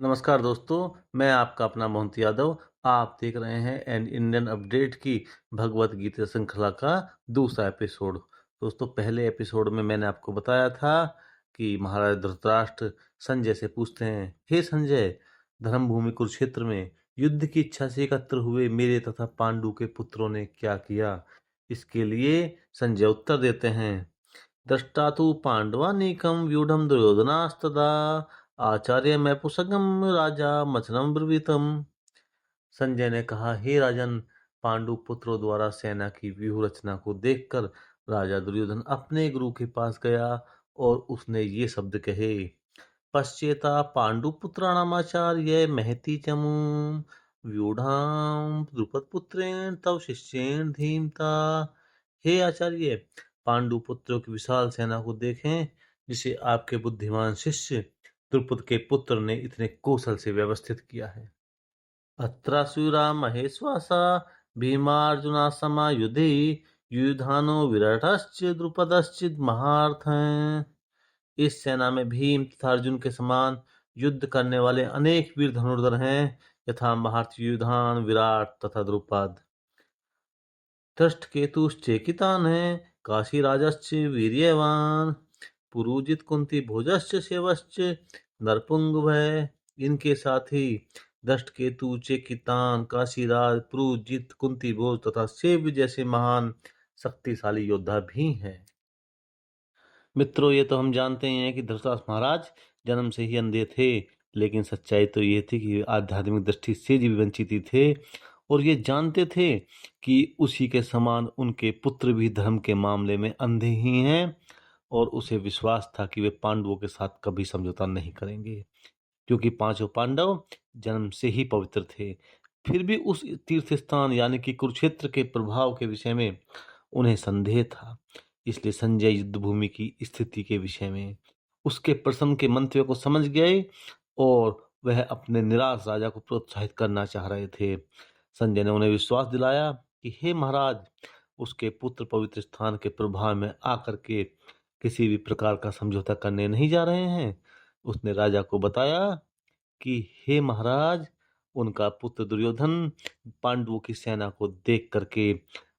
नमस्कार दोस्तों, मैं आपका अपना मोहंत यादव। आप देख रहे हैं एन इंडियन अपडेट की भगवत गीता श्रृंखला का दूसरा एपिसोड। दोस्तों, पहले एपिसोड में मैंने आपको बताया था कि महाराज धृतराष्ट्र संजय से पूछते हैं, हे संजय, धर्मभूमि कुरुक्षेत्र में युद्ध की इच्छा से एकत्र हुए मेरे तथा पांडु के पुत्रों ने क्या किया। इसके लिए संजय उत्तर देते हैं, दृष्टा तु पांडवानीकं व्यूढ़ं दुर्योधनास्तदा आचार्य मैं पुसगम राजा मचनम ब्रवीतम। संजय ने कहा, हे राजन, पांडु पुत्रों द्वारा सेना की व्यूह रचना को देखकर राजा दुर्योधन अपने गुरु के पास गया और उसने ये शब्द कहे, पश्चेता पांडु पुत्राणामाचार्य महती चमू व्यूढ़ाम द्रुपद पुत्रेण तव शिष्येण धीमता। हे आचार्य, पांडु पुत्रों की विशाल सेना को देखें जिसे आपके बुद्धिमान शिष्य द्रुपद के पुत्र ने इतने कौशल से व्यवस्थित किया है। अत्रासुरा महेश्वासा भीमार्जुना समायुधि युधानो विराटश्च द्रुपदश्च महारथ हैं। इस सेना में भीम तथा अर्जुन के समान युद्ध करने वाले अनेक वीर धनुर्धर हैं, यथा महारथी युधान, विराट तथा द्रुपद। धृष्टकेतुश्चेकितान हैं, काशीराजश्च वीर्यवान, पुरुजित कुंती भोजश्च शिवश्च नरपुंगव। इनके साथ ही धृष्टकेतु, चेकितान, काशीराज, पुरुजित, कुंती भोज तथा शिव जैसे महान शक्तिशाली योद्धा भी हैं। मित्रों, ये तो हम जानते हैं कि धृतराष्ट्र महाराज जन्म से ही अंधे थे, लेकिन सच्चाई तो ये थी कि आध्यात्मिक दृष्टि से भी वंचित ही थे और ये जानते थे कि उसी के समान उनके पुत्र भी धर्म के मामले में अंधे ही हैं और उसे विश्वास था कि वे पांडवों के साथ कभी समझौता नहीं करेंगे, क्योंकि पांचों पांडव जन्म से ही पवित्र थे। फिर भी उस तीर्थ स्थान यानी कि कुरुक्षेत्र के प्रभाव के विषय में उन्हें संदेह था। इसलिए संजय युद्ध भूमि की स्थिति के विषय में उसके प्रसन्न के मंतव्य को समझ गए और वह अपने निराश राजा को प्रोत्साहित करना चाह रहे थे। संजय ने उन्हें विश्वास दिलाया कि हे महाराज, उसके पुत्र पवित्र स्थान के प्रभाव में आकर के किसी भी प्रकार का समझौता करने नहीं जा रहे हैं। उसने राजा को बताया कि हे महाराज, उनका पुत्र दुर्योधन पांडवों की सेना को देख करके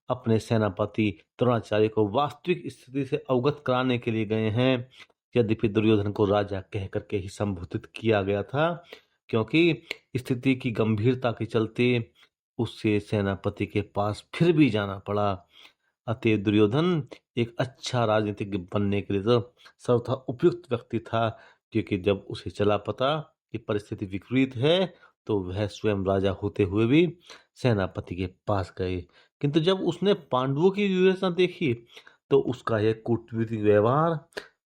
अपने सेनापति द्रोणाचार्य को वास्तविक स्थिति से अवगत कराने के लिए गए हैं। यद्यपि दुर्योधन को राजा कह करके ही संबोधित किया गया था, क्योंकि स्थिति की गंभीरता के चलते उसे सेनापति के पास फिर भी जाना पड़ा। अतः दुर्योधन एक अच्छा राजनीतिज्ञ बनने के लिए तो सर्वथा उपयुक्त व्यक्ति था, क्योंकि जब उसे चला पता कि परिस्थिति विपरीत है तो वह स्वयं राजा होते हुए भी सेनापति के पास गए। किंतु जब उसने पांडवों की व्यवस्था देखी तो उसका यह कूटनीतिक व्यवहार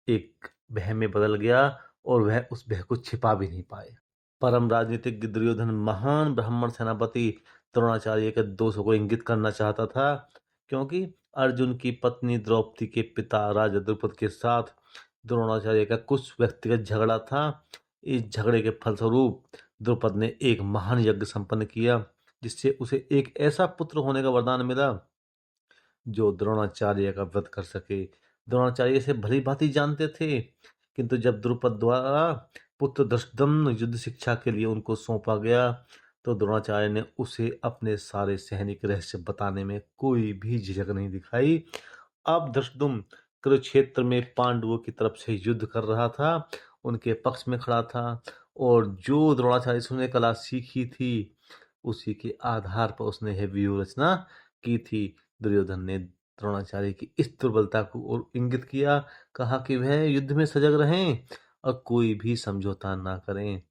एक भय में बदल गया और वह उस भय को छिपा भी नहीं पाए। परम राजनीतिज्ञ दुर्योधन महान ब्राह्मण सेनापति द्रोणाचार्य के दोषों को इंगित करना चाहता था, क्योंकि अर्जुन की पत्नी द्रौपदी के पिता राजा द्रुपद के साथ द्रोणाचार्य का कुछ व्यक्तिगत झगड़ा था। इस झगड़े के फलस्वरूप द्रुपद ने एक महान यज्ञ संपन्न किया, जिससे उसे एक ऐसा पुत्र होने का वरदान मिला जो द्रोणाचार्य का वध कर सके। द्रोणाचार्य से भली भांति जानते थे, किंतु जब द्रुपद द्वारा पुत्र धृष्टद्युम्न युद्ध शिक्षा के लिए उनको सौंपा गया तो द्रोणाचार्य ने उसे अपने सारे सैनिक रहस्य बताने में कोई भी झिझक नहीं दिखाई। अब धृष्टद्युम्न कुरुक्षेत्र में पांडवों की तरफ से युद्ध कर रहा था, उनके पक्ष में खड़ा था और जो द्रोणाचार्य से उसने कला सीखी थी उसी के आधार पर उसने यह व्यूह रचना की थी। दुर्योधन ने द्रोणाचार्य की इस दुर्बलता को और इंगित किया, कहा कि वह युद्ध में सजग रहें और कोई भी समझौता ना करें।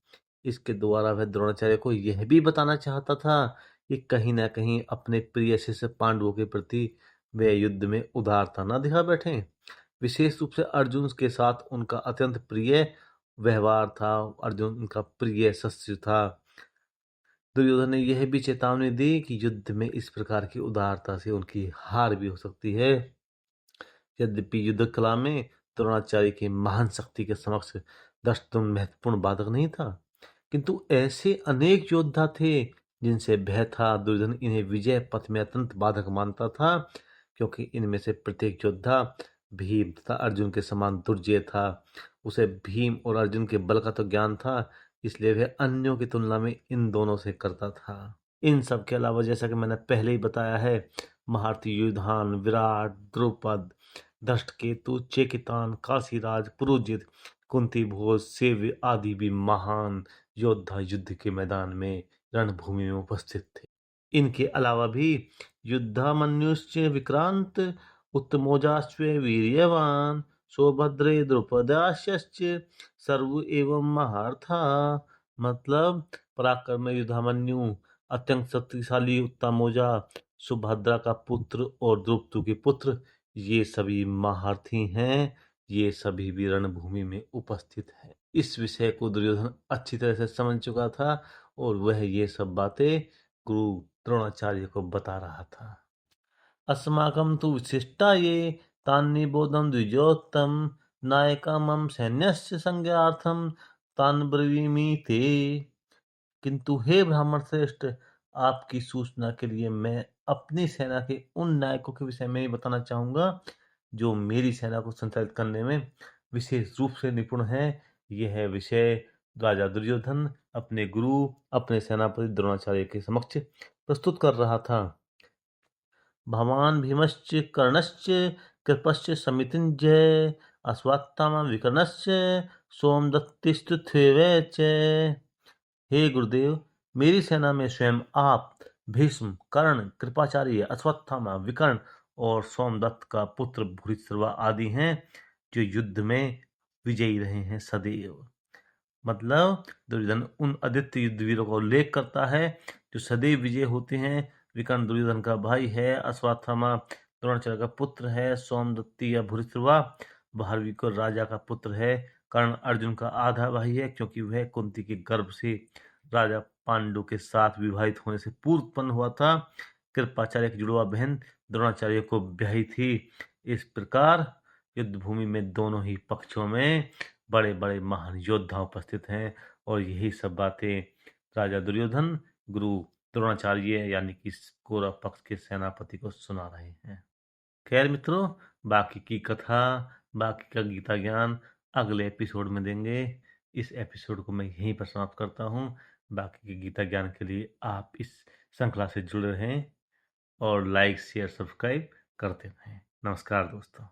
इसके द्वारा वह द्रोणाचार्य को यह भी बताना चाहता था कि कहीं ना कहीं अपने प्रिय शिष्य पांडवों के प्रति वे युद्ध में उदारता न दिखा बैठे। विशेष रूप से अर्जुन के साथ उनका अत्यंत प्रिय व्यवहार था। अर्जुन उनका प्रिय शिष्य था। दुर्योधन ने यह भी चेतावनी दी कि युद्ध में इस प्रकार की उदारता से उनकी हार भी हो सकती है। यद्यपि युद्ध कला में द्रोणाचार्य की महान शक्ति के समक्ष धृष्टद्युम्न महत्वपूर्ण बाधक नहीं था, किंतु ऐसे अनेक योद्धा थे जिनसे भय था। दुर्योधन इन्हें विजय पथ में अत्यंत बाधक मानता था, क्योंकि इनमें से प्रत्येक योद्धा भीम तथा अर्जुन के समान दुर्जय था। उसे भीम और अर्जुन के बल का तो ज्ञान था, इसलिए वह अन्यों की तुलना में इन दोनों से करता था। इन सब के अलावा जैसा कि मैंने पहले ही बताया है, महारथी युधान, विराट, द्रुपद, धृष्टकेतु, चेकितान, काशीराज, पुरुजित, कुंती भोज, सेव्य आदि भी महान योद्धा युद्ध के मैदान में रणभूमि में उपस्थित थे। इनके अलावा भी युद्धामन्युश्च विक्रांत, उत्तमोजाश्च वीर्यवान, सौभद्रे द्रुपदाश्च सर्व एवं महारथा। मतलब पराक्रम में युद्धामन्यु, अत्यंत शक्तिशाली उत्तमोजा, सुभद्रा का पुत्र और द्रुपद के पुत्र, ये सभी महारथी हैं। ये सभी भी रणभूमि में उपस्थित हैं। इस विषय को दुर्योधन अच्छी तरह से समझ चुका था और वह ये सब बातें गुरु द्रोणाचार्य को बता रहा था। अस्माकं तु विशिष्टा ये तान्निबोधं द्विजोत्तम, नायका मम सैन्यस्य संज्ञार्थम तान् ब्रवीमि ते। किंतु हे ब्राह्मण श्रेष्ठ, आपकी सूचना के लिए मैं अपनी सेना के उन नायकों के विषय में ही बताना चाहूंगा जो मेरी सेना को संचालित करने में विशेष रूप से निपुण है। यह विषय राजा दुर्योधन अपने गुरु, अपने सेनापति द्रोणाचार्य के समक्ष प्रस्तुत कर रहा था। भवान भीमश्च कर्णश्च कृपश्च समितिञ्जय अश्वत्थामा विकर्णश्च सोमदत्तिस्तथैव च। हे गुरुदेव, मेरी सेना में स्वयं आप, भीष्म, कर्ण, कृपाचार्य, अश्वत्थामा, विकर्ण और सोमदत्त का पुत्र भूरिश्रवा आदि हैं जो युद्ध में विजयी रहे हैं सदैव। मतलब दुर्योधन उन आदित्य युद्धवीरों का उल्लेख करता है जो सदैव विजय होते हैं। विकर्ण दुर्योधन का भाई है, अश्वत्थामा द्रोणाचार्य का पुत्र है, सोमदत्ती या भूरिश्रवा बहारविकर राजा का पुत्र है, कर्ण अर्जुन का आधा भाई है क्योंकि वह कुंती के गर्भ से राजा पांडु के साथ विवाहित होने से पूर्व उत्पन्न हुआ था। कृपाचार्य की जुड़वा बहन द्रोणाचार्य को ब्याही थी। इस प्रकार युद्ध भूमि में दोनों ही पक्षों में बड़े बड़े महान योद्धा उपस्थित हैं और यही सब बातें राजा दुर्योधन गुरु द्रोणाचार्य यानी कि कौरव पक्ष के सेनापति को सुना रहे हैं। खैर मित्रों, बाकी की कथा, बाकी का गीता ज्ञान अगले एपिसोड में देंगे। इस एपिसोड को मैं यहीं पर समाप्त करता हूँ। बाकी के गीता ज्ञान के लिए आप इस श्रृंखला से जुड़े रहें और लाइक, शेयर, सब्सक्राइब करते रहें। नमस्कार दोस्तों।